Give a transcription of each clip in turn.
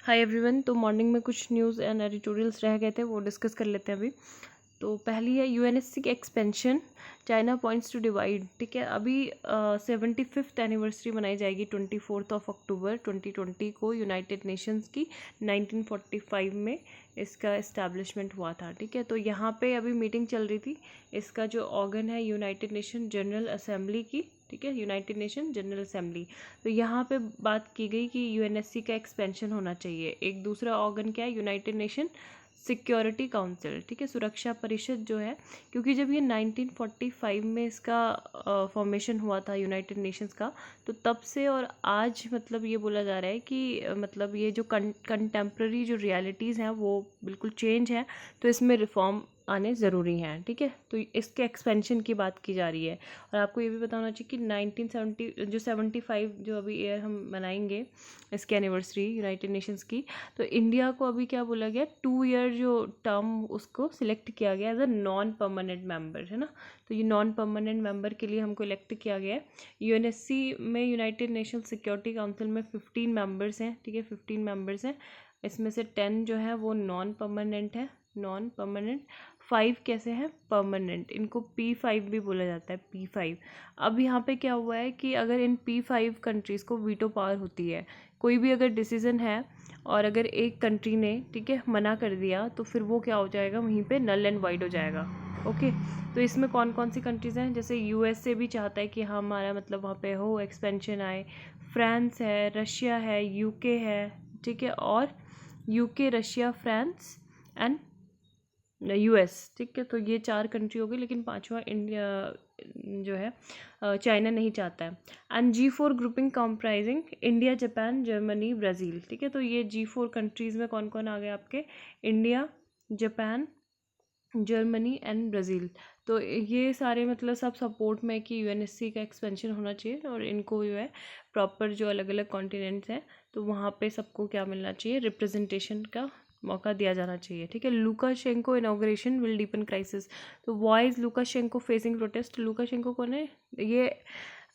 Hi everyone. तो morning में कुछ न्यूज़ एंड एडिटोरियल्स रह गए थे, वो डिस्कस कर लेते हैं अभी। तो पहली है यूएनएससी की expansion, China points to divide. ठीक है, अभी 75th एनिवर्सरी मनाई जाएगी 24 अक्टूबर 2020 को। यूनाइटेड नेशंस की 1945 में इसका इस्टेब्लिशमेंट हुआ था। ठीक है, तो यहाँ पे अभी मीटिंग चल रही थी। इसका जो ऑर्गन है यूनाइटेड नेशन जनरल असेंबली की। ठीक है, यूनाइटेड नेशन जनरल असेंबली। तो यहाँ पे बात की गई कि यूएनएससी का एक्सपेंशन होना चाहिए। एक दूसरा ऑर्गन क्या है, यूनाइटेड नेशन सिक्योरिटी काउंसिल। ठीक है, सुरक्षा परिषद जो है, क्योंकि जब ये 1945 में इसका फॉर्मेशन हुआ था यूनाइटेड नेशंस का, तो तब से और आज मतलब ये बोला जा रहा है कि मतलब ये जो कंटेम्प्ररी जो रियलिटीज़ हैं वो बिल्कुल चेंज है। तो इसमें रिफॉर्म आने ज़रूरी हैं। ठीक है, तो इसके एक्सपेंशन की बात की जा रही है। और आपको ये भी पता होना चाहिए कि 1970 जो 75 जो अभी ईयर हम मनाएंगे इसकी एनिवर्सरी यूनाइटेड नेशंस की, तो इंडिया को अभी क्या बोला गया, 2 ईयर जो टर्म उसको सिलेक्ट किया गया as a non permanent member, है ना। तो ये नॉन परमानेंट मेंबर के लिए हमको इलेक्ट किया गया है। यूएनएससी में, यूनाइटेड नेशन सिक्योरिटी काउंसिल में 15 मेंबर्स हैं। ठीक है, 15 मेंबर्स हैं। इसमें से 10 जो है वो नॉन परमानेंट है, नॉन परमानेंट। 5 कैसे हैं, परमानेंट। इनको P5 भी बोला जाता है, P5। अब यहाँ पे क्या हुआ है कि अगर इन P5 कंट्रीज़ को वीटो पावर होती है, कोई भी अगर डिसीज़न है और अगर एक कंट्री ने, ठीक है, मना कर दिया, तो फिर वो क्या हो जाएगा, वहीं पे नल एंड वाइड हो जाएगा। ओके, तो इसमें कौन कौन सी कंट्रीज़ हैं, जैसे यूएसए भी चाहता है कि हाँ हमारा मतलब वहाँ पे हो, एक्सपेंशन आए। फ्रांस है, रशिया है, यूके है। ठीक है, और UK, Russia, France and US. ठीक है, तो ये 4 कंट्री हो गई, लेकिन पांचवा इंडिया जो है चाइना नहीं चाहता है। And G4 grouping comprising India, Japan, Germany, Brazil. ठीक है, तो ये G4 कंट्रीज़ में कौन कौन आ गए आपके, India, Japan, Germany and Brazil. तो ये सारे मतलब सब सपोर्ट में कि यूएनएससी का एक्सपेंशन होना चाहिए, और इनको जो है प्रॉपर जो अलग अलग कॉन्टिनेंट्स हैं तो वहाँ पे सबको क्या मिलना चाहिए, रिप्रेजेंटेशन का मौका दिया जाना चाहिए। ठीक है, Lukashenko inauguration will deepen crisis. तो why is Lukashenko facing protest. Lukashenko कौन है, ये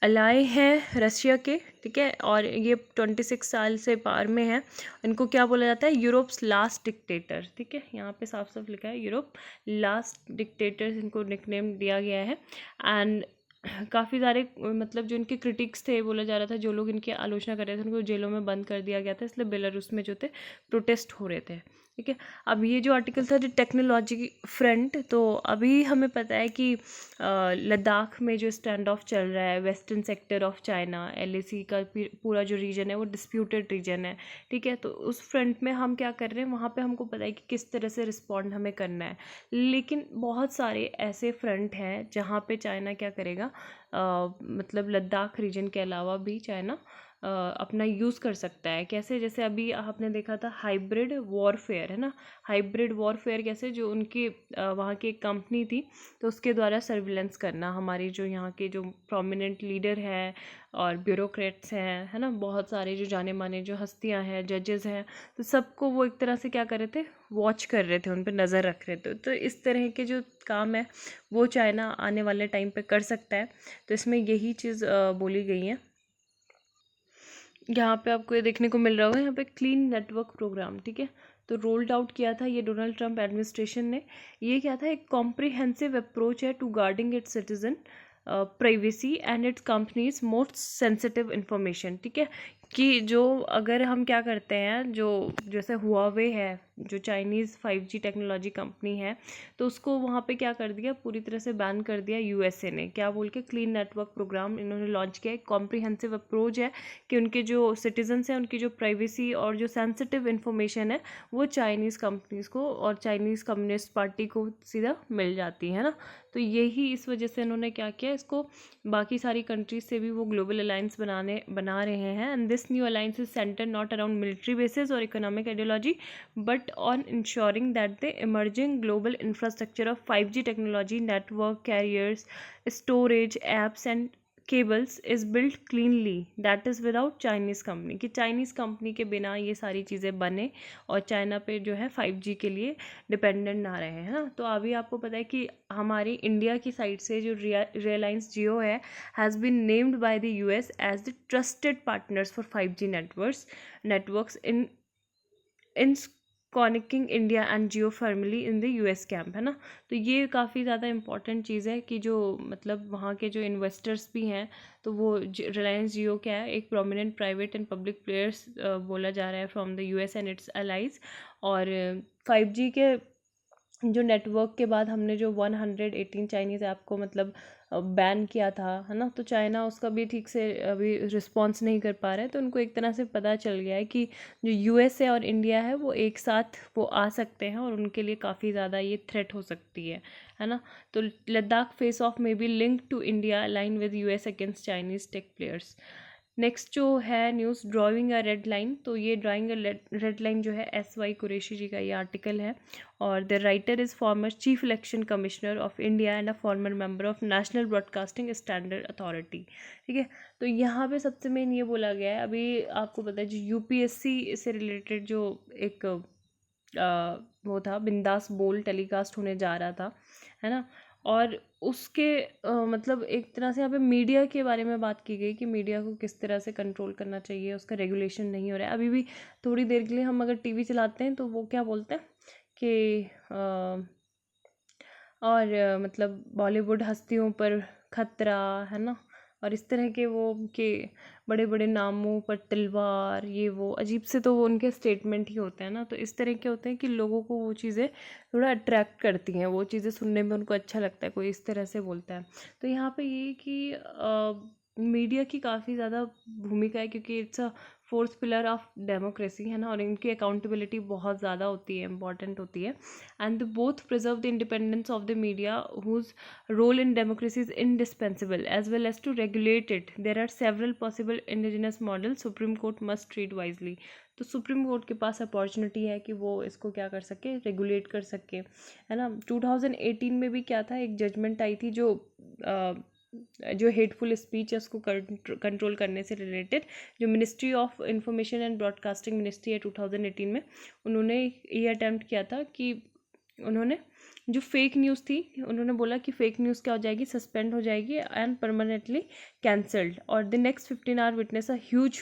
अलाय हैं रशिया के। ठीक है, और ये 26 साल से पार में है। इनको क्या बोला जाता है, यूरोप्स लास्ट डिक्टेटर। ठीक है, यहाँ पे साफ साफ लिखा है यूरोप लास्ट डिक्टेटर, इनको निकनेम दिया गया है। एंड काफ़ी सारे मतलब जो इनके क्रिटिक्स थे, बोला जा रहा था जो लोग इनकी आलोचना कर रहे थे उनको जेलों में बंद कर दिया गया था, इसलिए बेलारूस में जो थे प्रोटेस्ट हो रहे थे। ठीक है, अब ये जो आर्टिकल था, जो टेक्नोलॉजी फ्रंट, तो अभी हमें पता है कि लद्दाख में जो स्टैंड ऑफ चल रहा है, western sector of China, LAC का पूरा जो रीजन है वो डिस्प्यूटेड रीजन है। ठीक है, तो उस फ्रंट में हम क्या कर रहे हैं, वहाँ पे हमको पता है कि किस तरह से रिस्पॉन्ड हमें करना है। लेकिन बहुत सारे ऐसे फ्रंट हैं जहाँ पे चाइना क्या करेगा, मतलब लद्दाख रीजन के अलावा भी चाइना अपना यूज़ कर सकता है। कैसे, जैसे अभी आपने देखा था हाइब्रिड वॉरफेयर, है ना। हाइब्रिड वॉरफेयर कैसे, जो उनकी वहाँ की एक कंपनी थी, तो उसके द्वारा सर्विलेंस करना, हमारी जो यहाँ के जो प्रोमिनेंट लीडर हैं और ब्यूरोक्रेट्स हैं, है ना, बहुत सारे जो जाने माने जो हस्तियाँ हैं, जजेस हैं, तो सबको वो एक तरह से क्या कर रहे थे, वॉच कर रहे थे, उन पर नज़र रख रहे थे। तो इस तरह के जो काम है वो चाइना आने वाले टाइम पे कर सकता है। तो इसमें यही चीज़ बोली गई है। यहाँ पे आपको ये देखने को मिल रहा होगा, यहाँ पे क्लीन नेटवर्क प्रोग्राम। ठीक है, तो रोल्ड आउट किया था ये डोनाल्ड ट्रंप एडमिनिस्ट्रेशन ने। ये क्या था, एक कॉम्प्रिहेंसिव अप्रोच है to guarding its citizen privacy and its companies most sensitive information. ठीक है, कि जो अगर हम क्या करते हैं, जो जैसे हुआवे है, जो चाइनीज़ 5G टेक्नोलॉजी कंपनी है, तो उसको वहाँ पे क्या कर दिया, पूरी तरह से बैन कर दिया यूएसए ने। क्या बोल के, क्लीन नेटवर्क प्रोग्राम इन्होंने लॉन्च किया। एक कॉम्प्रिहेंसिव अप्रोच है कि उनके जो सिटीजन्स हैं उनकी जो प्राइवेसी और जो सेंसिटिव इन्फॉर्मेशन है वो चाइनीज़ कंपनीज़ को और चाइनीज़ कम्युनिस्ट पार्टी को सीधा मिल जाती है ना। तो यही इस वजह से इन्होंने क्या किया, इसको बाकी सारी कंट्रीज से भी वो ग्लोबल अलायंस बना रहे हैं। And this new alliance is centre not around military basis और economic ideology, but on insuring that the emerging global infrastructure of 5G technology, network carriers, storage, apps and cables is built cleanly, that is without Chinese company. कि Chinese company के बिना ये सारी चीज़ें बने और China पे जो है 5G के लिए डिपेंडेंट ना रहे, है ना। तो अभी आपको पता है कि हमारी इंडिया की साइड से जो रिलायंस जियो है, has been named by the US as the trusted partners for 5G networks in ensconcing India and Jio firmly in the US camp, है ना। तो ये काफ़ी ज़्यादा इंपॉर्टेंट चीज़ है कि जो मतलब वहाँ के जो इन्वेस्टर्स भी हैं, तो वो रिलायंस जियो क्या है, एक prominent private and public players बोला जा रहा है from the US and its allies. और 5G के जो नेटवर्क के बाद हमने जो 118 चाइनीज़ ऐप को मतलब बैन किया था, है ना, तो चाइना उसका भी ठीक से अभी रिस्पॉन्स नहीं कर पा रहा है। तो उनको एक तरह से पता चल गया है कि जो यूएस है और इंडिया है वो एक साथ वो आ सकते हैं और उनके लिए काफ़ी ज़्यादा ये थ्रेट हो सकती है ना। तो लद्दाख फेस ऑफ में be link to India align with US against Chinese tech players. Next जो है news, drawing a red line. तो ये ड्राइंग अ रेड लाइन जो है SY कुरैशी जी का ये आर्टिकल है, और the writer is former chief election commissioner of India and a former member of national broadcasting standard authority. ठीक है, तो यहाँ पे सबसे मेन ये बोला गया है, अभी आपको पता है जो UPSC से रिलेटेड जो एक वो था बिंदास बोल टेलीकास्ट होने जा रहा था, है ना। और उसके मतलब एक तरह से यहाँ पे मीडिया के बारे में बात की गई कि मीडिया को किस तरह से कंट्रोल करना चाहिए, उसका रेगुलेशन नहीं हो रहा है अभी भी। थोड़ी देर के लिए हम अगर टीवी चलाते हैं तो वो क्या बोलते हैं कि मतलब बॉलीवुड हस्तियों पर खतरा, है ना, और इस तरह के वो के बड़े बड़े नामों पर तलवार, ये वो अजीब से तो वो उनके स्टेटमेंट ही होते हैं ना। तो इस तरह के होते हैं कि लोगों को वो चीज़ें थोड़ा अट्रैक्ट करती हैं, वो चीज़ें सुनने में उनको अच्छा लगता है, कोई इस तरह से बोलता है। तो यहाँ पे ये कि मीडिया की काफ़ी ज़्यादा भूमिका है, क्योंकि it's a fourth pillar of democracy, है ना, और इनकी अकाउंटेबिलिटी बहुत ज़्यादा होती है, इंपॉर्टेंट होती है। And both preserve the independence of the media whose role in democracy is indispensable as well as to regulate it. There are several possible indigenous models Supreme Court must treat wisely. तो supreme court के पास opportunity है कि वो इसको क्या कर सके, regulate कर सके, है ना। 2018 में भी क्या था, एक जजमेंट आई थी जो हेटफुल स्पीच है उसको कंट्रोल करने से रिलेटेड, जो ministry of information and broadcasting ministry है 2018 में, उन्होंने ये अटैम्प्ट किया था कि उन्होंने जो फेक न्यूज़ थी, उन्होंने बोला कि फेक न्यूज़ क्या हो जाएगी, सस्पेंड हो जाएगी एंड परमानेंटली कैंसल्ड। और the next 15 hour witness a huge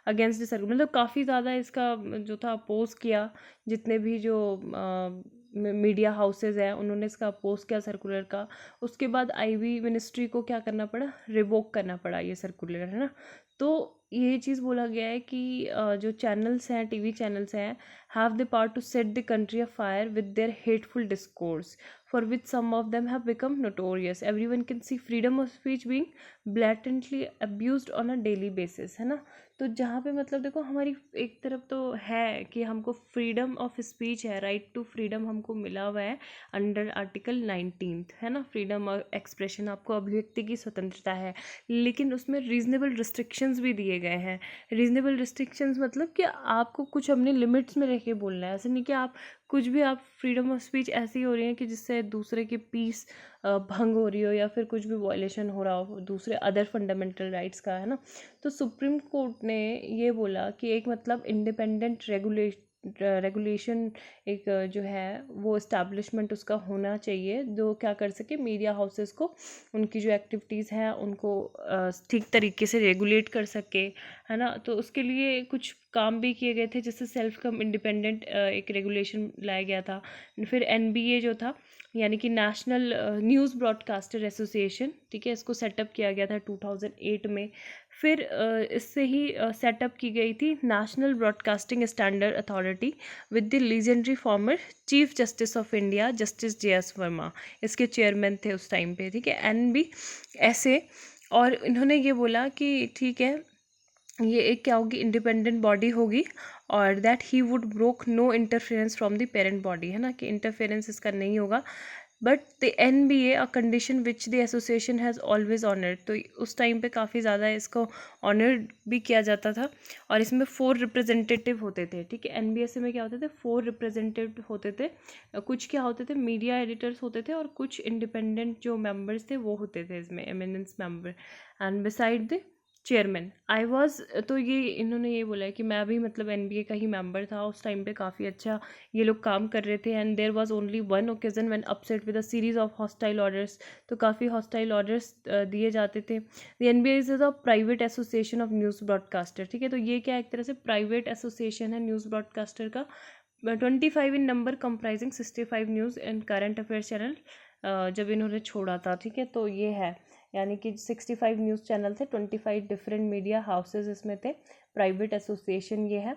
against the circular, मतलब काफ़ी ज़्यादा इसका जो था अपोज किया, जितने भी जो मीडिया हाउसेज हैं उन्होंने इसका अपोज किया सर्कुलर का। उसके बाद IB मिनिस्ट्री को क्या करना पड़ा, रिवोक करना पड़ा ये सर्कुलर, है ना। तो ये चीज़ बोला गया है कि जो चैनल्स हैं, TV चैनल्स हैं, have the power to set the country afire with their hateful discourse, for which some of them have become notorious. Everyone can see freedom of speech being blatantly abused on a daily basis, है ना। तो जहाँ पे मतलब देखो हमारी एक तरफ तो है कि हमको फ्रीडम ऑफ स्पीच है, राइट टू फ्रीडम हमको मिला हुआ है अंडर आर्टिकल 19, है ना, फ्रीडम ऑफ एक्सप्रेशन, आपको अभिव्यक्ति की स्वतंत्रता है, लेकिन उसमें रीजनेबल रिस्ट्रिक्शंस भी दिए गए हैं। रीजनेबल रिस्ट्रिक्शंस मतलब कि आपको कुछ अपने लिमिट्स में रह के बोलना है, ऐसे नहीं कि आप कुछ भी, आप फ्रीडम ऑफ स्पीच ऐसी हो रही है कि जिससे दूसरे की पीस भंग हो रही हो या फिर कुछ भी वायलेशन हो रहा हो दूसरे अदर फंडामेंटल राइट्स का, है ना। तो सुप्रीम कोर्ट ने ये बोला कि एक मतलब इंडिपेंडेंट रेगुलेशन एक जो है वो इस्टेब्लिशमेंट उसका होना चाहिए, जो क्या कर सके, मीडिया हाउसेस को उनकी जो एक्टिविटीज़ हैं उनको ठीक तरीके से रेगुलेट कर सके, है ना। तो उसके लिए कुछ काम भी किए गए थे, जिससे सेल्फ कम इंडिपेंडेंट एक रेगुलेशन लाया गया था। फिर NBA जो था, यानी कि नेशनल न्यूज़ ब्रॉडकास्टर एसोसिएशन, ठीक है, इसको सेटअप किया गया था 2008 में। फिर इससे ही सेटअप की गई थी national broadcasting standard authority with the legendary former chief justice of India justice JS Verma, इसके चेयरमैन थे उस टाइम पे, ठीक है, NBSA। और इन्होंने ये बोला कि ठीक है, ये एक क्या होगी, इंडिपेंडेंट बॉडी होगी, और that he would broke no interference from the parent body, है ना, कि इंटरफेरेंस इसका नहीं होगा। But the NBA a condition which the association has always honoured, तो उस टाइम पे काफ़ी ज़्यादा इसको ऑनर भी किया जाता था। और इसमें 4 रिप्रेजेंटेटिव होते थे, ठीक है, NBSA में क्या होते थे, 4 रिप्रेजेंटेटिव होते थे। कुछ क्या होते थे, मीडिया एडिटर्स होते थे, और कुछ इंडिपेंडेंट जो मेंबर्स थे वो होते थे इसमें, eminence member. And beside the chairman I was, तो ये इन्होंने ये बोला है कि मैं भी मतलब NBA का ही मेंबर था उस टाइम पे, काफ़ी अच्छा ये लोग काम कर रहे थे। And there was only one occasion when upset with a series of hostile orders, तो काफ़ी हॉस्टाइल ऑर्डर्स दिए जाते थे। The NBA is a private association of news broadcaster, ठीक है, तो ये क्या एक तरह से प्राइवेट एसोसिएशन है न्यूज़ ब्रॉडकास्टर का, 25 in number, comprising 65 news and current affairs channel, जब इन्होंने छोड़ा था, ठीक है, तो ये है, यानी कि 65 न्यूज़ चैनल थे, 25 डिफरेंट मीडिया हाउसेज इसमें थे, प्राइवेट एसोसिएशन ये है।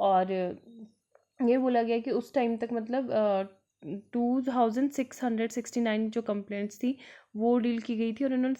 और ये बोला गया कि उस टाइम तक मतलब 2669 जो कंप्लेंट्स थी वो डील की गई थी, और इन्होंने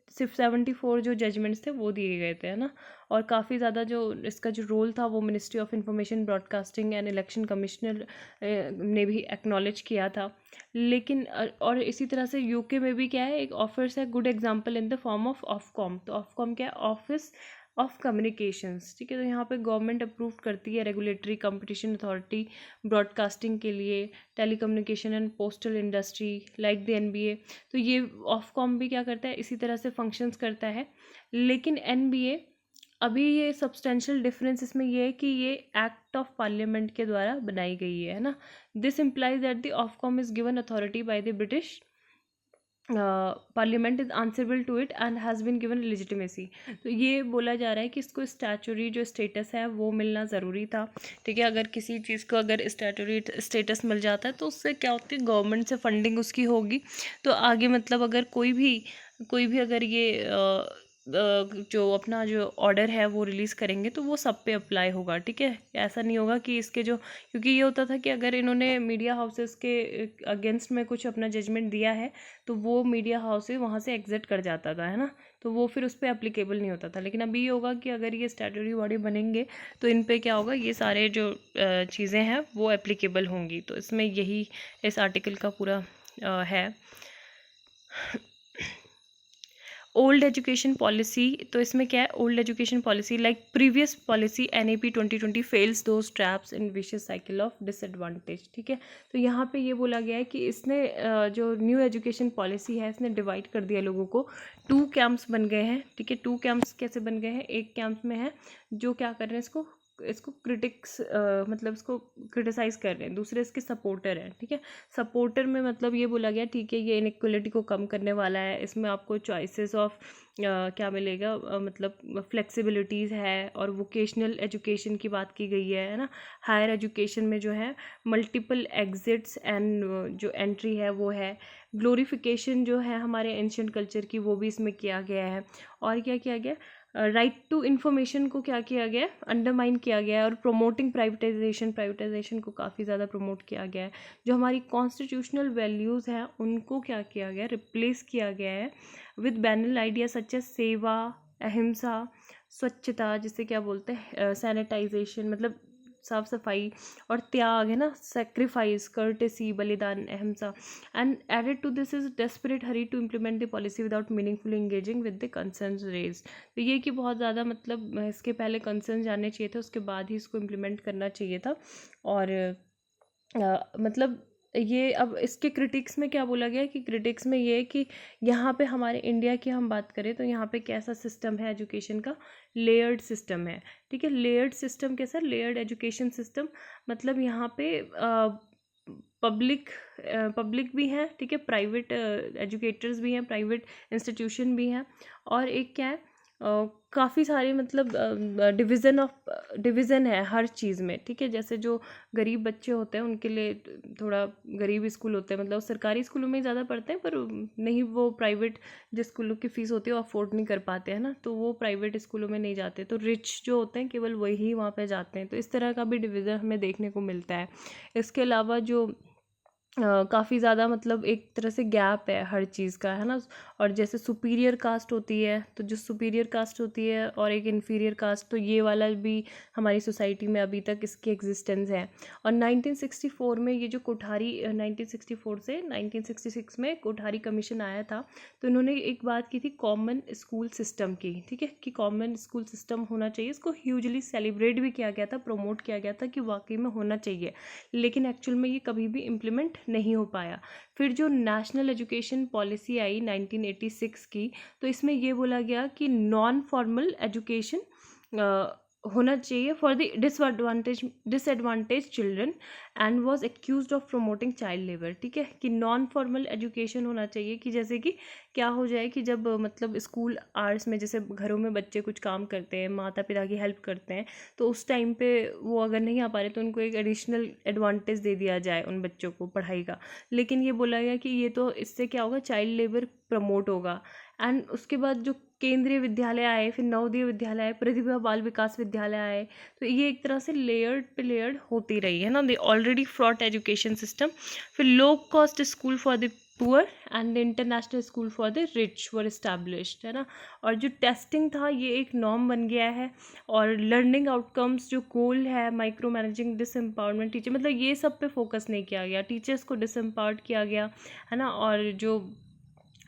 सिर्फ 74 जो जजमेंट्स थे वो दिए गए थे, है ना। और काफ़ी ज़्यादा जो इसका जो रोल था वो ministry of information broadcasting and election commissioner ने भी एक्नॉलेज किया था। लेकिन और इसी तरह से यूके में भी क्या है, एक ऑफर्स है good example in the form of Ofcom, तो ऑफकॉम क्या है, ऑफिस ऑफ कम्युनिकेशंस, ठीक है, तो यहाँ पे गवर्नमेंट अप्रूव करती है रेगुलेटरी कंपटीशन अथॉरिटी ब्रॉडकास्टिंग के लिए, telecommunication and postal industry like the NBA, तो ये ऑफकॉम भी क्या करता है, इसी तरह से फंक्शंस करता है। लेकिन NBA अभी ये सब्सटेंशियल डिफरेंस इसमें ये है कि ये एक्ट ऑफ पार्लियामेंट के द्वारा बनाई गई है ना। This implies that the Ofcom is given authority by the British parliament is answerable to it and has been given legitimacy, तो ये बोला जा रहा है कि इसको स्टैचुरी जो स्टेटस है वो मिलना ज़रूरी था, ठीक है। अगर किसी चीज़ को अगर स्टैचुरी स्टेटस मिल जाता है तो उससे क्या होती है, गवर्नमेंट से फंडिंग उसकी होगी, तो आगे मतलब अगर कोई भी अगर ये जो अपना जो ऑर्डर है वो रिलीज़ करेंगे तो वो सब पे अप्लाई होगा, ठीक है। ऐसा नहीं होगा कि इसके जो, क्योंकि ये होता था कि अगर इन्होंने मीडिया हाउसेस के अगेंस्ट में कुछ अपना जजमेंट दिया है तो वो मीडिया हाउस वहाँ से एग्जिट कर जाता था, है ना, तो वो फिर उस पर एप्लीकेबल नहीं होता था। लेकिन अभी ये होगा कि अगर ये स्टैट्यूटरी बॉडी बनेंगे तो इन पे क्या होगा, ये सारे जो चीज़ें हैं वो एप्लीकेबल होंगी, तो इसमें यही इस आर्टिकल का पूरा है। ओल्ड एजुकेशन पॉलिसी, तो इसमें क्या है, old education policy like previous policy NAP 2020 fails those traps in vicious cycle of disadvantage, ठीक है। तो यहाँ पे ये बोला गया है कि इसने जो न्यू एजुकेशन पॉलिसी है इसने डिवाइड कर दिया लोगों को, 2 कैंप्स बन गए हैं, ठीक है। 2 कैंप्स कैसे बन गए हैं, एक कैंप में है जो क्या कर रहे हैं, इसको क्रिटिक्स मतलब इसको क्रिटिसाइज कर रहे हैं, दूसरे इसके सपोर्टर हैं, ठीक है। सपोर्टर में मतलब ये बोला गया, ठीक है, ये इनइक्वलिटी को कम करने वाला है, इसमें आपको चॉइसेस ऑफ क्या मिलेगा, मतलब फ्लेक्सिबिलिटीज़ है, और वोकेशनल एजुकेशन की बात की गई है ना। हायर एजुकेशन में जो है मल्टीपल एग्जिट्स एंड जो एंट्री है वो है, ग्लोरिफिकेशन जो है हमारे एंशियंट कल्चर की वो भी इसमें किया गया है। और क्या किया गया, राइट टू इन्फॉर्मेशन को क्या किया गया है, अंडरमाइन किया गया है, और प्रोमोटिंग प्राइवेटाइजेशन को काफ़ी ज़्यादा प्रमोट किया गया है। जो हमारी कॉन्स्टिट्यूशनल वैल्यूज़ हैं उनको क्या किया गया, रिप्लेस किया गया है with banal idea such as seva, ahimsa, स्वच्छता, जिसे क्या बोलते हैं सैनिटाइजेशन, मतलब साफ सफाई, और त्याग है ना, sacrifice, courtesy, balidan, ahimsa. And added to this is desperate hurry to implement the policy without meaningful engaging with the concerns raise, तो ये कि बहुत ज़्यादा मतलब इसके पहले कंसर्न जानने चाहिए थे, उसके बाद ही इसको इम्प्लीमेंट करना चाहिए था। और मतलब ये अब इसके क्रिटिक्स में क्या बोला गया है कि क्रिटिक्स में ये है कि यहाँ पे हमारे इंडिया की हम बात करें तो यहाँ पे कैसा सिस्टम है एजुकेशन का, लेयर्ड सिस्टम है, ठीक है। लेयर्ड सिस्टम कैसा, लेयर्ड एजुकेशन सिस्टम, मतलब यहाँ पे पब्लिक भी हैं, ठीक है, प्राइवेट एजुकेटर्स भी हैं, प्राइवेट इंस्टीट्यूशन भी हैं, और एक क्या है, काफ़ी सारे मतलब डिवीज़न है हर चीज़ में, ठीक है। जैसे जो गरीब बच्चे होते हैं उनके लिए थोड़ा गरीब स्कूल होते हैं, मतलब सरकारी स्कूलों में ही ज़्यादा पढ़ते हैं, पर नहीं, वो प्राइवेट जिस स्कूलों की फ़ीस होती है वो अफोर्ड नहीं कर पाते हैं ना, तो वो प्राइवेट स्कूलों में नहीं जाते, तो रिच जो होते हैं केवल वही वहाँ पे जाते हैं, तो इस तरह का भी डिवीज़न हमें देखने को मिलता है। इसके अलावा जो काफ़ी ज़्यादा मतलब एक तरह से गैप है हर चीज़ का, है ना। और जैसे सुपीरियर कास्ट होती है, तो जो सुपीरियर कास्ट होती है और एक इन्फीरियर कास्ट, तो ये वाला भी हमारी सोसाइटी में अभी तक इसकी एग्जिस्टेंस है। और 1964 में ये जो कोठारी 1964 से 1966 में कोठारी कमीशन आया था, तो इन्होंने एक बात की थी कॉमन स्कूल सिस्टम की, ठीक है, कि कॉमन स्कूल सिस्टम होना चाहिए। इसको ह्यूजली सेलिब्रेट भी किया गया था, प्रमोट किया गया था कि वाकई में होना चाहिए, लेकिन एक्चुअल में ये कभी भी इम्प्लीमेंट नहीं हो पाया। फिर जो नेशनल एजुकेशन पॉलिसी आई 1986 की, तो इसमें ये बोला गया कि नॉन फॉर्मल एजुकेशन होना चाहिए for the disadvantage children and was accused of promoting child labour. ठीक है, कि नॉन फॉर्मल एजुकेशन होना चाहिए, कि जैसे कि क्या हो जाए कि जब मतलब स्कूल आवर्स में जैसे घरों में बच्चे कुछ काम करते हैं, माता पिता की हेल्प करते हैं, तो उस टाइम पे वो अगर नहीं आ पा रहे तो उनको एक एडिशनल एडवांटेज दे दिया जाए उन बच्चों को पढ़ाई का। लेकिन ये बोला गया कि ये तो इससे क्या होगा, चाइल्ड लेबर प्रमोट होगा। एंड उसके बाद जो केंद्रीय विद्यालय आए, फिर नवोदय विद्यालय आए, प्रतिभा बाल विकास विद्यालय आए, तो ये एक तरह से लेयर्ड पे लेयर्ड होती रही है ना, the already fraught education system. फिर low cost school for the poor and the international school for the rich were established, है ना। और जो टेस्टिंग था ये एक नॉर्म बन गया है, और लर्निंग आउटकम्स जो गोल है, माइक्रो मैनेजिंग डिसएम्पावरमेंट टीचर, मतलब ये सब पे फोकस नहीं किया गया, टीचर्स को डिसएम्पावर्ड किया गया, है ना। और जो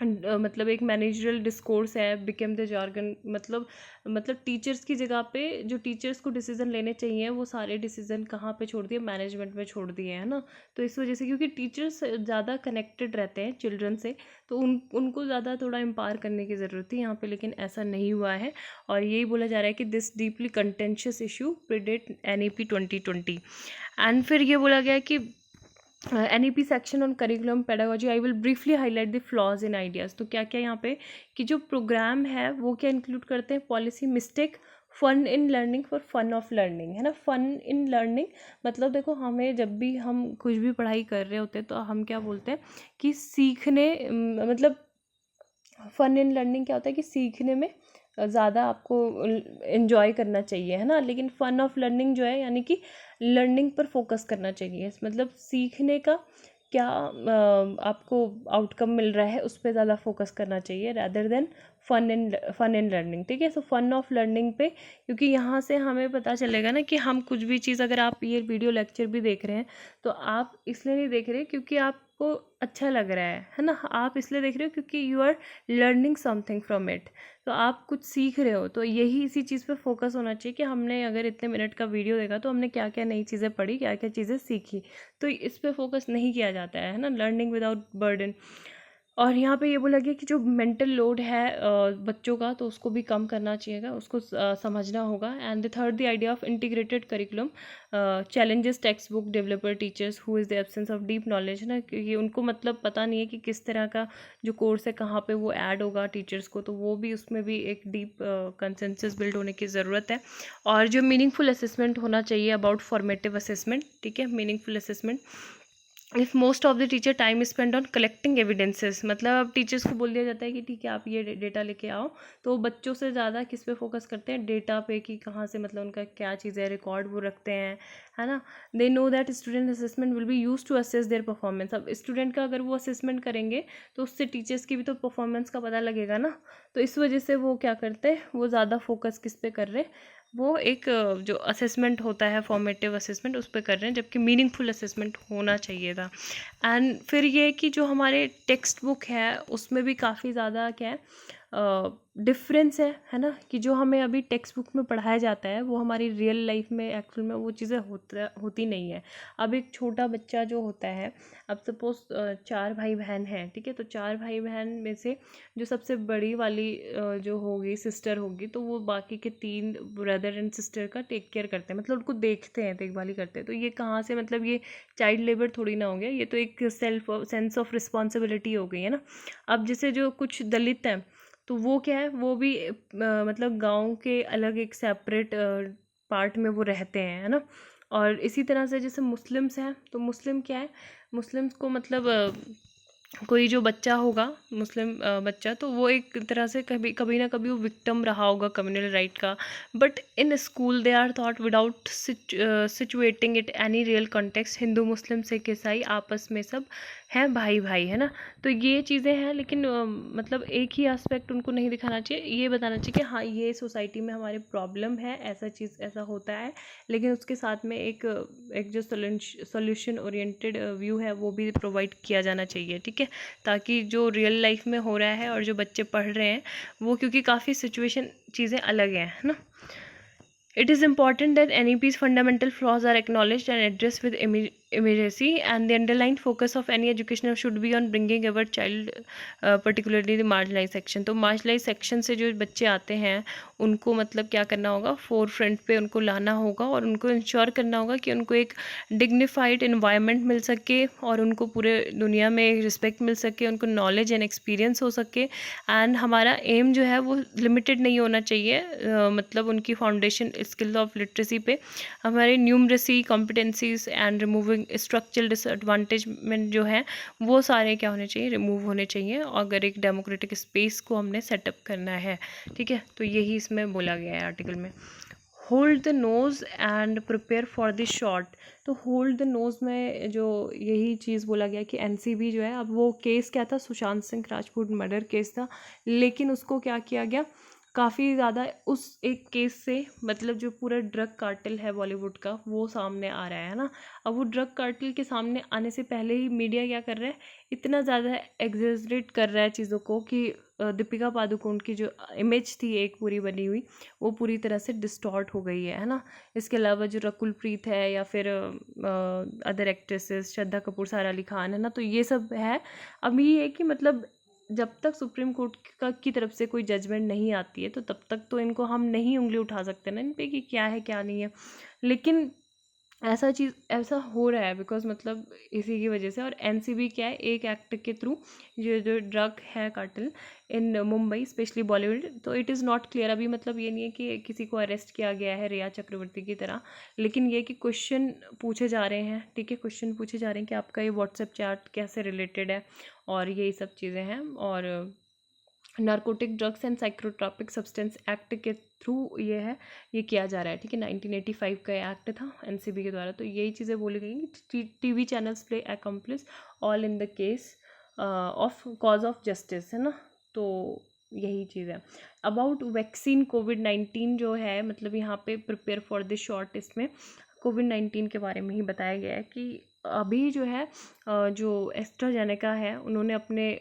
मतलब एक मैनेजरल डिस्कोर्स है बिकेम द जार्गन, मतलब टीचर्स की जगह पे जो टीचर्स को डिसीजन लेने चाहिए वो सारे डिसीजन कहाँ पे छोड़ दिए, मैनेजमेंट में छोड़ दिए, है ना। तो इस वजह से क्योंकि टीचर्स ज़्यादा कनेक्टेड रहते हैं चिल्ड्रन से, तो उनको ज़्यादा थोड़ा एम्पावर करने की ज़रूरत थी यहाँ पे, लेकिन ऐसा नहीं हुआ है। और यही बोला जा रहा है कि this deeply contentious issue predate NEP 2020। And फिर ये बोला गया कि NEP section on curriculum pedagogy, I will briefly highlight the flaws in ideas. तो क्या क्या यहाँ पे कि जो प्रोग्राम है वो क्या इंक्लूड करते हैं, policy mistake, fun in learning for fun of learning, है ना। फन इन लर्निंग मतलब देखो, हमें जब भी हम कुछ भी पढ़ाई कर रहे होते हैं तो हम क्या बोलते हैं कि सीखने, मतलब फन इन लर्निंग क्या होता है कि सीखने में ज़्यादा आपको इन्जॉय करना चाहिए, है ना। लेकिन फन ऑफ लर्निंग जो है यानी कि लर्निंग पर फोकस करना चाहिए, मतलब सीखने का क्या आपको आउटकम मिल रहा है उस पर ज़्यादा फोकस करना चाहिए rather than fun in learning. ठीक है, सो फन ऑफ लर्निंग पे, क्योंकि यहाँ से हमें पता चलेगा ना कि हम कुछ भी चीज़, अगर आप ये वीडियो लेक्चर भी देख रहे हैं तो आप इसलिए नहीं देख रहे क्योंकि आपको अच्छा लग रहा है ना, आप इसलिए देख रहे हो क्योंकि you are learning something from it, तो आप कुछ सीख रहे हो। तो यही इसी चीज़ पे फोकस होना चाहिए कि हमने अगर इतने मिनट का वीडियो देखा तो हमने क्या क्या नई चीज़ें पढ़ी, क्या क्या चीज़ें सीखी, तो इस पे फोकस नहीं किया जाता है ना, लर्निंग विदाउट बर्डन। और यहाँ पे ये बोला गया कि जो मेंटल लोड है बच्चों का, तो उसको भी कम करना चाहिएगा, उसको समझना होगा। And the third the idea of integrated curriculum challenges text book developer teachers who is the absence of deep knowledge, ना, क्योंकि उनको मतलब पता नहीं है कि किस तरह का जो कोर्स है कहाँ पे वो ऐड होगा टीचर्स को, तो वो भी उसमें भी एक डीप कंसेंसस बिल्ड होने की ज़रूरत है। और जो मीनिंगफुल असेसमेंट होना चाहिए अबाउट फॉर्मेटिव असेसमेंट, ठीक है, meaningful assessment. If most of the teacher time spend on collecting evidences, मतलब अब टीचर्स को बोल दिया जाता है कि ठीक है आप ये डेटा लेके आओ, तो बच्चों से ज़्यादा किस पे फोकस करते हैं, डेटा पे, कि कहाँ से मतलब उनका क्या चीज़ है, रिकॉर्ड वो रखते हैं, है ना। They know that student assessment will be use to assess their performance. अब स्टूडेंट का अगर वो असेसमेंट करेंगे तो उससे टीचर्स की भी तो परफॉर्मेंस का पता लगेगा ना, तो इस वजह से वो क्या करते हैं, वो ज़्यादा फोकस किस पे कर रहे हैं, वो एक जो असेसमेंट होता है फॉर्मेटिव असेसमेंट उस पर कर रहे हैं, जबकि मीनिंगफुल असेसमेंट होना चाहिए था। एंड फिर ये कि जो हमारे टेक्स्ट बुक है उसमें भी काफ़ी ज़्यादा क्या है डिफरेंस है ना, कि जो हमें अभी टेक्स्ट बुक में पढ़ाया जाता है वो हमारी रियल लाइफ में एक्चुअल में वो चीज़ें होती नहीं है। अब एक छोटा बच्चा जो होता है, अब सपोज 4 भाई बहन हैं, ठीक है, तो 4 भाई बहन में से जो सबसे बड़ी वाली जो होगी सिस्टर होगी, तो वो बाकी के 3 ब्रदर एंड सिस्टर का टेक केयर करते हैं, मतलब उनको देखते हैं, देखभाली करते हैं। तो ये कहाँ से, मतलब ये चाइल्ड लेबर थोड़ी ना हो गया, ये तो एक सेंस ऑफ रिस्पॉन्सिबिलिटी हो गई है ना। अब जैसे जो कुछ दलित हैं तो वो क्या है, वो भी मतलब गांव के अलग एक सेपरेट पार्ट में वो रहते हैं, है ना। और इसी तरह से जैसे मुस्लिम्स हैं, तो मुस्लिम क्या है, मुस्लिम्स को मतलब कोई जो बच्चा होगा मुस्लिम बच्चा, तो वो एक तरह से कभी कभी ना कभी वो विक्टिम रहा होगा कम्युनल राइट का, but in school they are taught without situating it any real context, Hindu Muslim Sikh ईसाई आपस में सब हैं भाई भाई, है ना। तो ये चीज़ें हैं, लेकिन मतलब एक ही एस्पेक्ट उनको नहीं दिखाना चाहिए, ये बताना चाहिए कि हाँ ये सोसाइटी में हमारे प्रॉब्लम है, ऐसा चीज़ ऐसा होता है, लेकिन उसके साथ में एक जो सोल्यूशन ओरिएंटेड व्यू है वो भी प्रोवाइड किया जाना चाहिए, ठीक है, ताकि जो रियल लाइफ में हो रहा है और जो बच्चे पढ़ रहे हैं वो, क्योंकि काफ़ी सिचुएशन चीज़ें अलग हैं, है ना। It is important that NEP's fundamental flaws are acknowledged and addressed with emergency, and the underlying focus of any educational should be on bringing our child particularly the marginalized section। तो marginalized section से जो बच्चे आते हैं उनको मतलब क्या करना होगा, फोर फ्रंट पे उनको लाना होगा और उनको इंश्योर करना होगा कि उनको एक डिग्निफाइड इन्वायरमेंट मिल सके और उनको पूरे दुनिया में रिस्पेक्ट मिल सके, उनको नॉलेज एंड एक्सपीरियंस हो सके। एंड हमारा एम जो है वो लिमिटेड नहीं होना चाहिए, मतलब उनकी फाउंडेशन स्किल ऑफ लिटरेसी पे हमारे numeracy competencies and removing structural disadvantagement जो है वो सारे क्या होने चाहिए, रिमूव होने चाहिए, अगर एक डेमोक्रेटिक स्पेस को हमने सेटअप करना है। ठीक है, तो यही इसमें बोला गया है आर्टिकल में। Hold the nose and prepare for the shot. तो होल्ड द नोज़ में जो यही चीज़ बोला गया कि एनसीबी जो है, अब वो केस क्या था, सुशांत सिंह राजपूत मर्डर केस था, लेकिन उसको क्या किया गया, काफ़ी ज़्यादा उस एक केस से मतलब जो पूरा ड्रग कार्टेल है बॉलीवुड का वो सामने आ रहा है ना। अब वो ड्रग कार्टेल के सामने आने से पहले ही मीडिया क्या कर रहा है, इतना ज़्यादा एग्जेजरेट कर रहा है चीज़ों को कि दीपिका पादुकोण की जो इमेज थी एक पूरी बनी हुई वो पूरी तरह से डिस्टॉर्ट हो गई है ना। इसके अलावा जो रकुल प्रीत है या फिर अदर एक्ट्रेसेस श्रद्धा कपूर, सारा अली खान है ना, तो ये सब है। अब ये है कि मतलब जब तक सुप्रीम कोर्ट की तरफ से कोई जजमेंट नहीं आती है तो तब तक तो इनको हम नहीं उंगली उठा सकते ना इन पे कि क्या है क्या नहीं है। लेकिन ऐसा हो रहा है बिकॉज मतलब इसी की वजह से। और एनसीबी क्या है, एक एक्ट के थ्रू जो ड्रग है कार्टेल इन मुंबई स्पेशली बॉलीवुड, तो इट इज़ नॉट क्लियर अभी, मतलब ये नहीं है कि किसी को अरेस्ट किया गया है रिया चक्रवर्ती की तरह, लेकिन ये कि क्वेश्चन पूछे जा रहे हैं। ठीक है, क्वेश्चन पूछे जा रहे हैं कि आपका ये व्हाट्सएप चैट कैसे रिलेटेड है और यही सब चीज़ें हैं। और narcotic drugs and psychotropic substance act के थ्रू ये किया जा रहा है। ठीक है, 1985 का एक्ट था एनसीबी के द्वारा। तो यही चीज़ें बोली गई कि TV channels play accomplish all in the case of cause of justice, है ना। तो यही चीज़ है। अबाउट वैक्सीन कोविड-19 जो है, मतलब यहाँ पे प्रिपेयर फॉर द शॉट, इसमें कोविड-19 के बारे में ही बताया गया है कि अभी जो है जो एस्ट्राजेनेका है उन्होंने अपने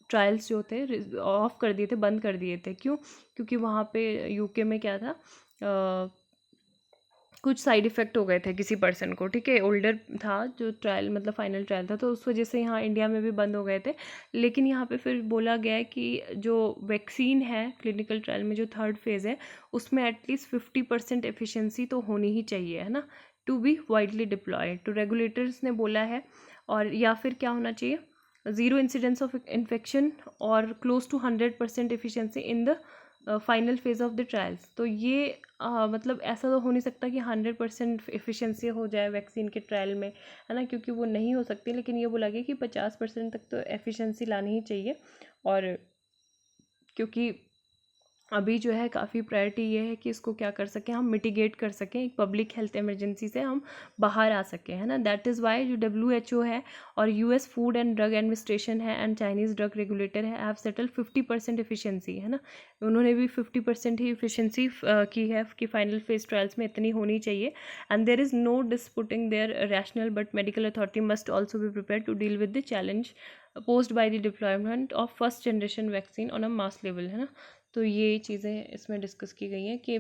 ट्रायल्स जो थे ऑफ कर दिए थे, बंद कर दिए थे। क्यों? क्योंकि वहाँ पे यूके में क्या था, कुछ साइड इफ़ेक्ट हो गए थे किसी पर्सन को। ठीक है, ओल्डर था जो ट्रायल, मतलब फाइनल ट्रायल था, तो उस वजह से यहाँ इंडिया में भी बंद हो गए थे। लेकिन यहाँ पे फिर बोला गया है कि जो वैक्सीन है क्लिनिकल ट्रायल में जो थर्ड फेज़ है उसमें एटलीस्ट 50% एफिशिएंसी तो होनी ही चाहिए, है ना, टू बी वाइडली डिप्लॉयड। तो रेगुलेटर्स ने बोला है। और या फिर क्या होना चाहिए, ज़ीरो इंसिडेंस ऑफ इन्फेक्शन और close to 100% efficiency in the final phase of the trials. तो ये मतलब ऐसा तो हो नहीं सकता कि 100% एफिशिएंसी हो जाए वैक्सीन के ट्रायल में, है ना, क्योंकि वो नहीं हो सकती। लेकिन ये बोला गया कि 50% तक तो एफिशिएंसी लानी ही चाहिए। और क्योंकि अभी जो है काफ़ी प्रायोरिटी ये है कि इसको क्या कर सकें, हम मिटिगेट कर सकें, एक पब्लिक हेल्थ इमरजेंसी से हम बाहर आ सकें, है ना। दैट इज़ वाई जो WHO है और US food and drug administration है एंड चाइनीज़ ड्रग रेगुलेटर है हैव सेटल 50% एफिशिएंसी, है ना। उन्होंने भी 50% ही एफिशिएंसी की है कि फाइनल फेज ट्रायल्स में इतनी होनी चाहिए। And there is no disputing their rational but medical authority must also be prepare to deal with the challenge posed by the deployment of first generation vaccine on a mass level, है ना। तो ये चीज़ें इसमें discuss की गई हैं कि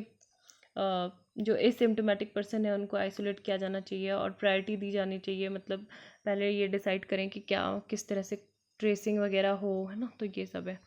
जो एसिम्प्टोमेटिक पर्सन है उनको आइसोलेट किया जाना चाहिए और प्रायोरिटी दी जानी चाहिए। मतलब पहले ये डिसाइड करें कि क्या किस तरह से ट्रेसिंग वगैरह हो, है ना। तो ये सब है।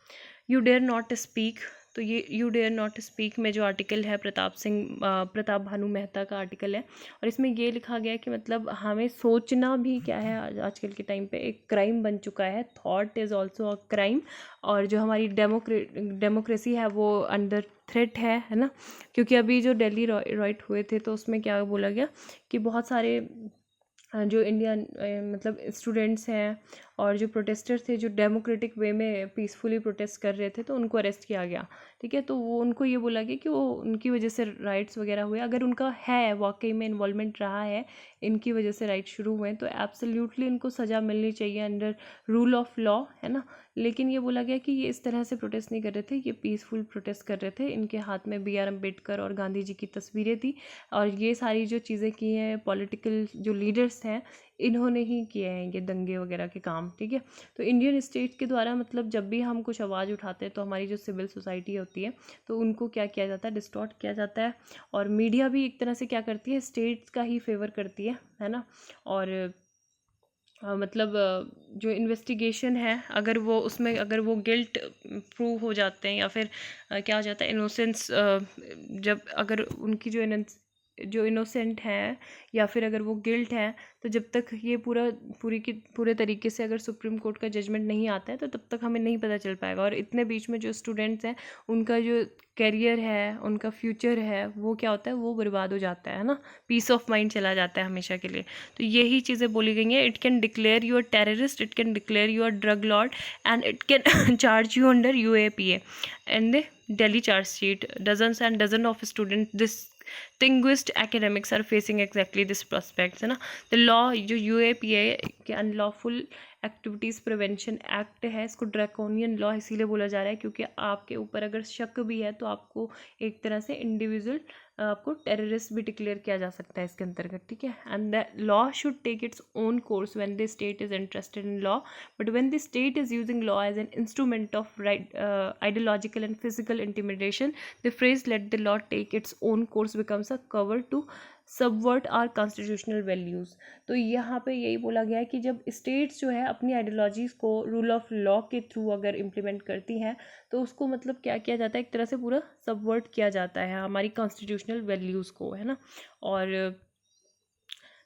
यू डेयर नॉट स्पीक, तो ये यू डेयर नॉट स्पीक में जो आर्टिकल है प्रताप भानु मेहता का आर्टिकल है। और इसमें ये लिखा गया है कि मतलब हमें सोचना भी क्या है आजकल के टाइम पे एक क्राइम बन चुका है। Thought is also a crime. और जो हमारी डेमोक्रेसी है वो अंडर थ्रेट है ना। क्योंकि अभी जो दिल्ली राइट हुए थे तो उसमें क्या बोला गया कि बहुत सारे जो इंडियन मतलब स्टूडेंट्स हैं और जो प्रोटेस्टर्स थे जो डेमोक्रेटिक वे में पीसफुली प्रोटेस्ट कर रहे थे तो उनको अरेस्ट किया गया। ठीक है, तो वो उनको ये बोला गया कि वो उनकी वजह से राइट्स वगैरह हुए। अगर उनका है वाकई में इन्वॉल्वमेंट रहा है, इनकी वजह से राइट शुरू हुए, तो एब्सोल्युटली इनको सज़ा मिलनी चाहिए अंडर रूल ऑफ लॉ, है ना। लेकिन ये बोला गया कि ये इस तरह से प्रोटेस्ट नहीं कर रहे थे, ये पीसफुल प्रोटेस्ट कर रहे थे। इनके हाथ में BR अम्बेडकर और गांधी जी की तस्वीरें थी और ये सारी जो चीज़ें की हैं पॉलिटिकल जो लीडर्स हैं इन्होंने ही किए हैं ये दंगे वगैरह के काम, ठीक है। तो इंडियन स्टेट के द्वारा मतलब जब भी हम कुछ आवाज़ उठाते हैं तो हमारी जो सिविल सोसाइटी होती है तो उनको क्या किया जाता है, डिस्टॉर्ट किया जाता है। और मीडिया भी एक तरह से क्या करती है, स्टेट्स का ही फेवर करती है ना। और मतलब जो इन्वेस्टिगेशन है अगर वो उसमें अगर वो गिल्ट प्रूव हो जाते हैं या फिर क्या हो जाता है इनोसेंस, जब अगर उनकी जो इनोसेंट है या फिर अगर वो गिल्ट है, तो जब तक ये पूरे तरीके से अगर सुप्रीम कोर्ट का जजमेंट नहीं आता है तो तब तक हमें नहीं पता चल पाएगा। और इतने बीच में जो स्टूडेंट्स हैं उनका जो करियर है, उनका फ्यूचर है, वो क्या होता है, वो बर्बाद हो जाता है ना, पीस ऑफ माइंड चला जाता है हमेशा के लिए। तो यही चीज़ें बोली गई हैं। It can declare you a terrorist, it can declare you a drug Lord and it can charge you under UAPA and the Delhi charge sheet. Dozens and dozens of students distinguished academics are facing exactly this prospects, है ना। the law जो UAPA के unlawful activities prevention act है, इसको draconian law इसीलिए बोला जा रहा है क्योंकि आपके ऊपर अगर शक भी है तो आपको एक तरह से इंडिविजुअल आपको टेररिस्ट भी डिक्लेयर किया जा सकता है इसके अंतर्गत, ठीक है। And the law should take its own course when the state is interested in law, but when the state is using law as an instrument of ideological and physical intimidation, the phrase let the law take its own course becomes a cover to subvert our constitutional values. तो यहाँ पे यही बोला गया है कि जब states जो है अपनी आइडियोलॉजीज़ को रूल ऑफ लॉ के थ्रू अगर इम्प्लीमेंट करती हैं तो उसको मतलब क्या किया जाता है, एक तरह से पूरा सबवर्ट किया जाता है हमारी कॉन्स्टिट्यूशनल वैल्यूज़ को, है ना। और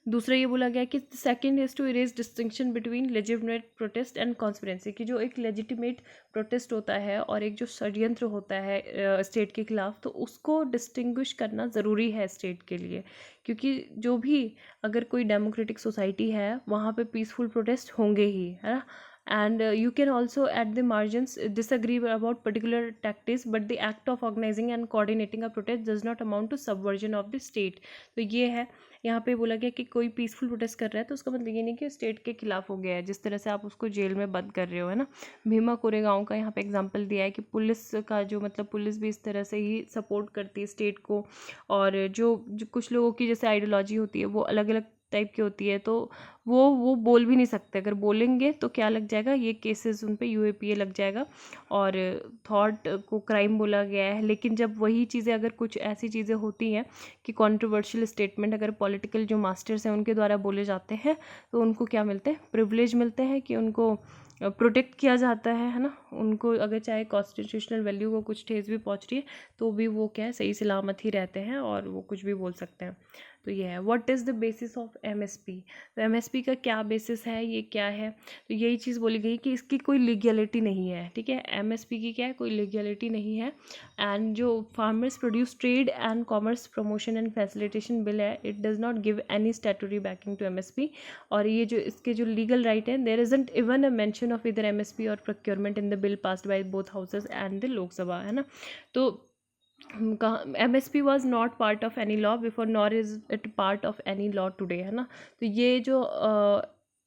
दूसरा ये बोला गया कि second is to erase distinction between legitimate protest and conspiracy, कि जो एक लेजिटिमेट प्रोटेस्ट होता है और एक जो षड्यंत्र होता है स्टेट के खिलाफ, तो उसको डिस्टिंग्विश करना ज़रूरी है स्टेट के लिए। क्योंकि जो भी अगर कोई डेमोक्रेटिक सोसाइटी है वहाँ पे पीसफुल प्रोटेस्ट होंगे ही, है ना। and you can also at the margins disagree about particular tactics, but the act of organizing and coordinating a protest does not amount to subversion of the state। तो ये है यहाँ पे बोला गया कि कोई पीसफुल प्रोटेस्ट कर रहा है तो उसका मतलब ये नहीं कि स्टेट के खिलाफ हो गया है, जिस तरह से आप उसको जेल में बंद कर रहे हो, है ना। भीमा कोरेगांव का यहाँ पे एग्जांपल दिया है कि पुलिस का जो मतलब पुलिस भी इस तरह से ही सपोर्ट करती है स्टेट को। और जो कुछ लोगों की जैसे आइडियोलॉजी होती है वो अलग अलग टाइप की होती है, तो वो बोल भी नहीं सकते, अगर बोलेंगे तो क्या लग जाएगा, ये केसेस उन पे UAPA लग जाएगा। और थॉट को क्राइम बोला गया है। लेकिन जब वही चीज़ें अगर कुछ ऐसी चीज़ें होती हैं कि कंट्रोवर्शियल स्टेटमेंट अगर पॉलिटिकल जो मास्टर्स हैं उनके द्वारा बोले जाते हैं तो उनको क्या मिलते हैं, प्रिविलेज मिलते हैं कि उनको प्रोटेक्ट किया जाता है ना। उनको अगर चाहे कॉन्स्टिट्यूशनल वैल्यू को कुछ ठेस भी पहुंच रही है तो भी वो क्या है, सही सलामत ही रहते हैं और वो कुछ भी बोल सकते हैं। तो ये है what is the basis of MSP। तो MSP का क्या बेसिस है, ये क्या है, तो यही चीज़ बोली गई कि इसकी कोई लीगलिटी नहीं है, ठीक है। MSP की क्या है, कोई लीगलिटी नहीं है। एंड जो farmers produce trade and commerce promotion and facilitation bill है, it does not give any statutory backing to MSP। और ये जो इसके जो लीगल राइट है, there isn't even a mention of इधर MSP और procurement in the bill passed by both houses and the Lok Sabha, है ना। तो कहाँ MSP was not part of any law before nor is it part of any law today, है ना। तो ये जो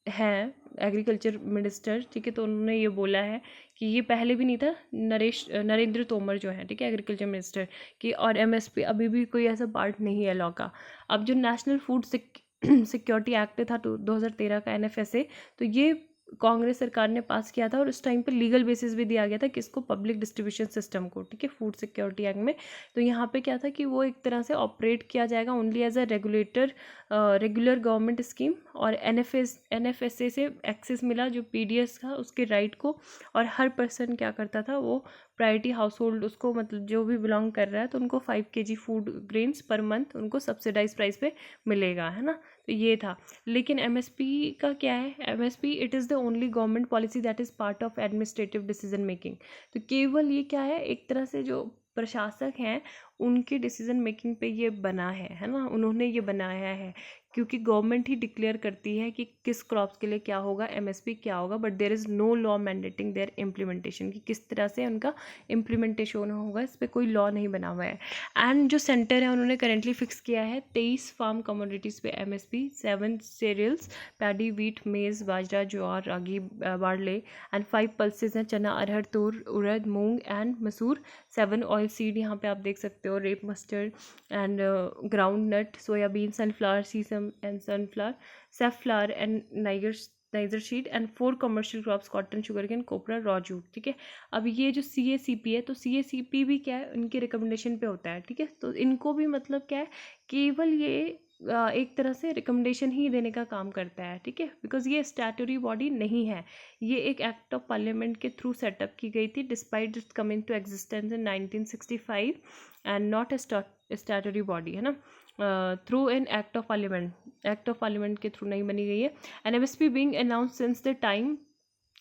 है एग्रीकल्चर मिनिस्टर, ठीक है, तो उन्होंने ये बोला है कि ये पहले भी नहीं था। नरेंद्र तोमर जो है, ठीक है, एग्रीकल्चर मिनिस्टर की, और MSP अभी भी कोई ऐसा पार्ट नहीं है लॉ का। अब जो नेशनल फूड सिक्योरिटी एक्ट था 2013 का NFSA, तो ये कांग्रेस सरकार ने पास किया था और उस टाइम पे लीगल बेसिस भी दिया गया था किसको, पब्लिक डिस्ट्रीब्यूशन सिस्टम को, ठीक है, फूड सिक्योरिटी एक्ट में। तो यहाँ पे क्या था कि वो एक तरह से ऑपरेट किया जाएगा only as a regular government scheme. और NFSA से एक्सेस मिला जो PDS था उसके राइट को, और हर पर्सन क्या करता था, वो प्रायोरिटी हाउस होल्ड उसको मतलब जो भी बिलोंग कर रहा है तो उनको 5 kg food grains per month उनको सब्सिडाइज प्राइस पे मिलेगा, है ना। तो ये था। लेकिन MSP का क्या है, MSP it is the only government policy that is part of administrative decision making. तो केवल ये क्या है, एक तरह से जो प्रशासक हैं उनकी डिसीजन मेकिंग पे ये बना है ना, उन्होंने ये बनाया है, क्योंकि गवर्नमेंट ही डिक्लेयर करती है कि किस क्रॉप्स के लिए क्या होगा, MSP क्या होगा, but there is no law mandating their implementation, कि किस तरह से उनका इम्प्लीमेंटेशन होगा, इस पर कोई लॉ नहीं बना हुआ है। एंड जो सेंटर है उन्होंने करेंटली फिक्स किया है 23 फार्म कमोडिटीज़ पे MSP, 7 सीरियल्स, पैडी, वीट, मेज़, बाजरा, ज्वार, रागी, बार्ले, एंड 5 पल्सेज हैं, चना, अरहर, तूर, उड़द, मूंग एंड मसूर, 7 ऑयल सीड यहाँ पे आप देख सकते हो, rape, mustard and groundnut, soybean, sunflower, sesame, sesame and sunflower, safflower and niger seed and 4 commercial crops cotton, sugarcane, copra, raw jute. ठीक है, अब ये जो CACP है, तो CACP भी क्या है, उनकी रिकमेंडेशन पे होता है। ठीक है, तो इनको भी मतलब क्या है, केवल ये एक तरह से रिकमेंडेशन ही देने का काम करता है। ठीक है, बिकॉज ये स्टैट्यूटरी बॉडी नहीं है, ये एक एक्ट ऑफ पार्लियामेंट के थ्रू सेटअप की गई थी despite its coming to existence in 1965 and not a statutory body, है ना, through an act of parliament के थ्रू नहीं बनी गई है। And MSP being announce since the time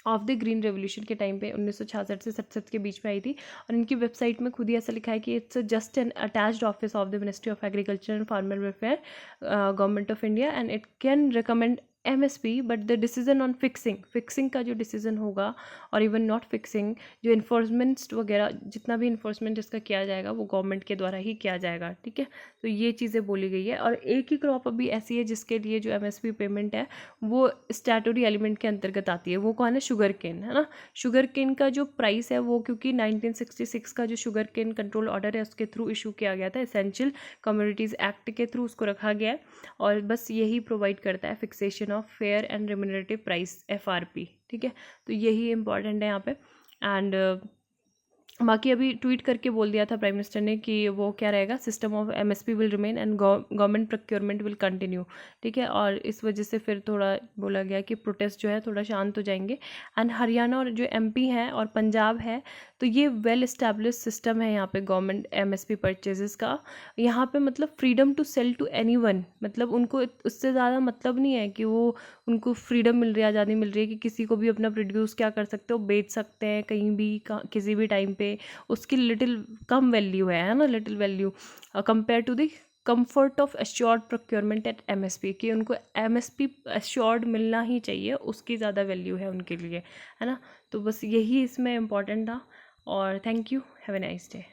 of the green revolution के टाइम पे 1966 से 67 के बीच में आई थी। और इनकी वेबसाइट में खुद ही ऐसा लिखा है कि it's just an attached office of the ministry of agriculture and farmer welfare, government of India, and it can recommend MSP but the decision on fixing का जो डिसीजन होगा और इवन नॉट फिक्सिंग, जो इन्फोर्समेंट वगैरह जितना भी enforcement इसका किया जाएगा वो गवर्नमेंट के द्वारा ही किया जाएगा। ठीक है, तो ये चीज़ें बोली गई है। और एक ही क्रॉप अभी ऐसी है जिसके लिए जो MSP पेमेंट है वो स्टैट्यूटरी एलिमेंट के अंतर्गत आती है, वो कौन है, शुगर केन, है ना। शुगर केन का जो प्राइस है वो क्योंकि 1966 का जो शुगर केन कंट्रोल ऑर्डर है उसके थ्रू इशू किया गया था, एसेंशियल कमोडिटीज़ एक्ट के थ्रू उसको रखा गया है, और बस यही प्रोवाइड करता है fixation of fair and remunerative price, FRP। ठीक है, तो यही इंपॉर्टेंट है यहाँ पे। एंड बाकी अभी ट्वीट करके बोल दिया था प्राइम मिनिस्टर ने कि वो क्या रहेगा, system of MSP will remain and government procurement will continue. ठीक है, और इस वजह से फिर थोड़ा बोला गया कि प्रोटेस्ट जो है थोड़ा शांत हो जाएंगे। एंड हरियाणा और जो MP है और पंजाब है, तो ये वेल इस्टेब्लिश सिस्टम है यहाँ पे गवर्नमेंट MSP परचेजेस का। यहाँ पे मतलब freedom to sell to anyone, मतलब उनको उससे ज़्यादा मतलब नहीं है कि वो उनको फ्रीडम मिल रही है, आज़ादी मिल रही है कि किसी को भी अपना प्रोड्यूस क्या कर सकते हो, बेच सकते हैं कहीं भी किसी भी टाइम पे, उसकी लिटिल कम वैल्यू है ना, little value compare to the comfort of assured procurement at MSP, कि उनको MSP एश्योर्ड मिलना ही चाहिए, उसकी ज़्यादा वैल्यू है उनके लिए, है ना। तो बस यही इसमें इम्पॉर्टेंट था। और thank you, have a nice day.